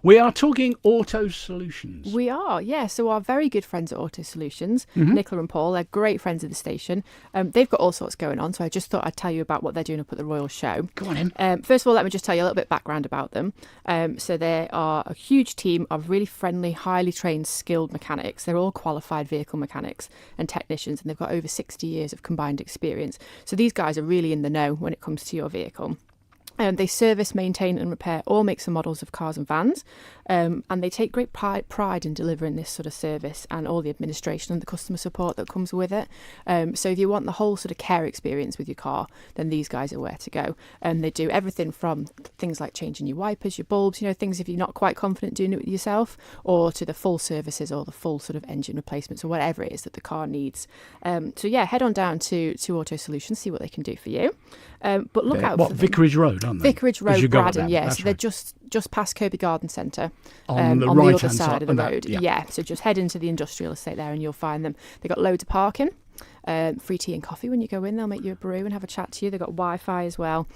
We are talking Auto Solutions. We are, yeah. So our very good friends at Auto Solutions, Nicola and Paul, they're great friends of the station. They've got all sorts going on, so I just thought I'd tell you about what they're doing up at the Royal Show. Go on in. First of all, let me just tell you a little bit of background about them. So they are a huge team of really friendly, highly trained, skilled mechanics. They're all qualified vehicle mechanics and technicians, and they've got over 60 years of combined experience. So these guys are really in the know when it comes to your vehicle. They service, maintain and repair all makes and models of cars and vans, and they take great pride in delivering this sort of service and all the administration and the customer support that comes with it. So if you want the whole sort of care experience with your car, then these guys are where to go. They do everything from things like changing your wipers, your bulbs, things if you're not quite confident doing it yourself, or to the full services or the full sort of engine replacements or whatever it is that the car needs. So yeah, head on down to Auto Solutions, see what they can do for you. But look out for them. Vicarage Road, aren't they? Vicarage Road, Braddon, yeah. So they're just past Kirby Garden Centre on the other side of the road. Yeah, so just head into the industrial estate there and you'll find them. They've got loads of parking, free tea and coffee when you go in. They'll make you a brew and have a chat to you. They've got Wi-Fi as well.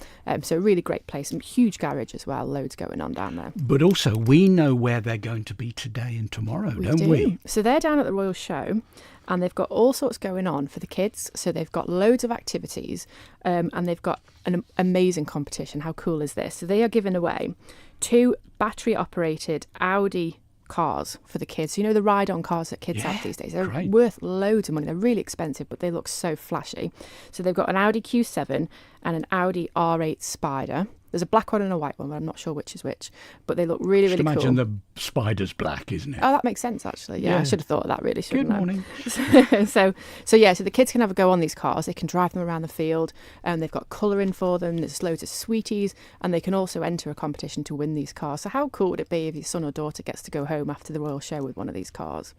So a really great place. And huge garage as well. Loads going on down there. But also, we know where they're going to be today and tomorrow, don't we? So they're down at the Royal Show. And they've got all sorts going on for the kids. So they've got loads of activities and they've got an amazing competition. How cool is this? So they are giving away 2 battery-operated Audi cars for the kids. So, the ride-on cars that kids have these days. They're worth loads of money. They're really expensive, but they look so flashy. So they've got an Audi Q7 and an Audi R8 Spider. There's a black one and a white one, but I'm not sure which is which. But they look really, really cool. Imagine the Spider's black, isn't it? Oh, that makes sense, actually. Yeah, I should have thought of that, really, shouldn't I? Good morning. So the kids can have a go on these cars. They can drive them around the field, and they've got colouring for them. There's loads of sweeties, and they can also enter a competition to win these cars. So how cool would it be if your son or daughter gets to go home after the Royal Show with one of these cars?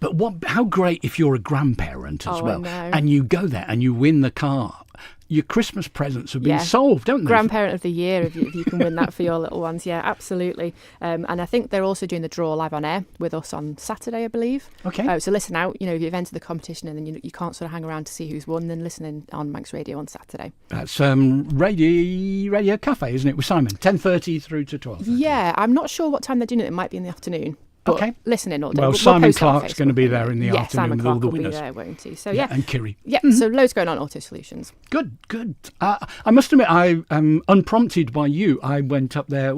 But how great if you're a grandparent as well, I know. and you go there and you win the car. Your Christmas presents have been solved, don't they? Grandparent of the year, if you can win that for your little ones. Yeah, absolutely. And I think they're also doing the draw live on air with us on Saturday, I believe. Okay. So listen out. If you've entered the competition and then you can't sort of hang around to see who's won, then listen in on Manx Radio on Saturday. That's Radio Cafe, isn't it, with Simon? 10:30 through to 12:30. Yeah, I'm not sure what time they're doing it. It might be in the afternoon. But listen in all day. Well, Simon Clark's going to be there in the afternoon Simon with Clark all the will winners. Be there, won't he? So and Kiri. Yeah, so loads going on Auto Solutions. Good. I must admit, unprompted by you, I went up there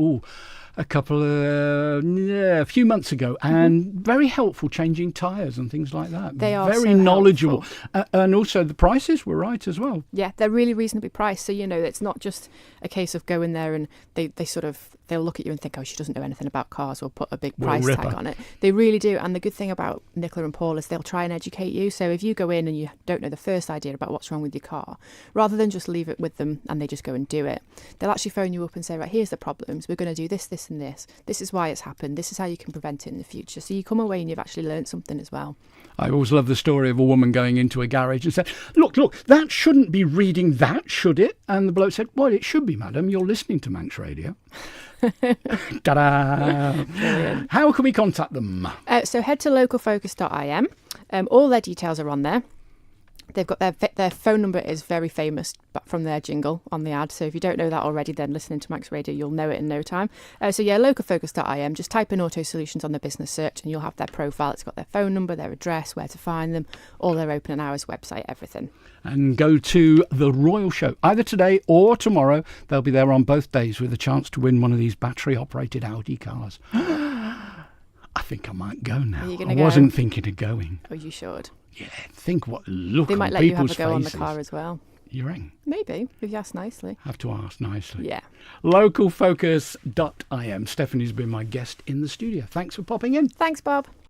a few months ago, and very helpful changing tyres and things like that. They are very so knowledgeable, and also the prices were right as well. Yeah, they're really reasonably priced. So it's not just a case of going there and they'll look at you and think, oh, she doesn't know anything about cars, or put a big price tag on it. They really do. And the good thing about Nicola and Paul is they'll try and educate you. So if you go in and you don't know the first idea about what's wrong with your car, rather than just leave it with them and they just go and do it, they'll actually phone you up and say, right, here's the problems. We're going to do this, this and this. This is why it's happened. This is how you can prevent it in the future. So you come away and you've actually learned something as well. I always love the story of a woman going into a garage and said, look, that shouldn't be reading that, should it? And the bloke said, well, it should be, madam. You're listening to Manx Radio. Ta-da! Brilliant. How can we contact them? So head to localfocus.im. All their details are on there. They've got their phone number is very famous from their jingle on the ad. So if you don't know that already, then listening to Manx Radio, you'll know it in no time. Localfocus.im. Just type in Auto Solutions on the business search and you'll have their profile. It's got their phone number, their address, where to find them, all their opening hours, website, everything. And go to the Royal Show either today or tomorrow. They'll be there on both days with a chance to win one of these battery-operated Audi cars. I think I might go now. Are you gonna go? Wasn't thinking of going. Oh, you should. Yeah, think what look They on might let you have a people's go faces. on the car as well. You ring? Maybe, if you ask nicely. Have to ask nicely. Yeah. Localfocus.im. Stephanie's been my guest in the studio. Thanks for popping in. Thanks, Bob.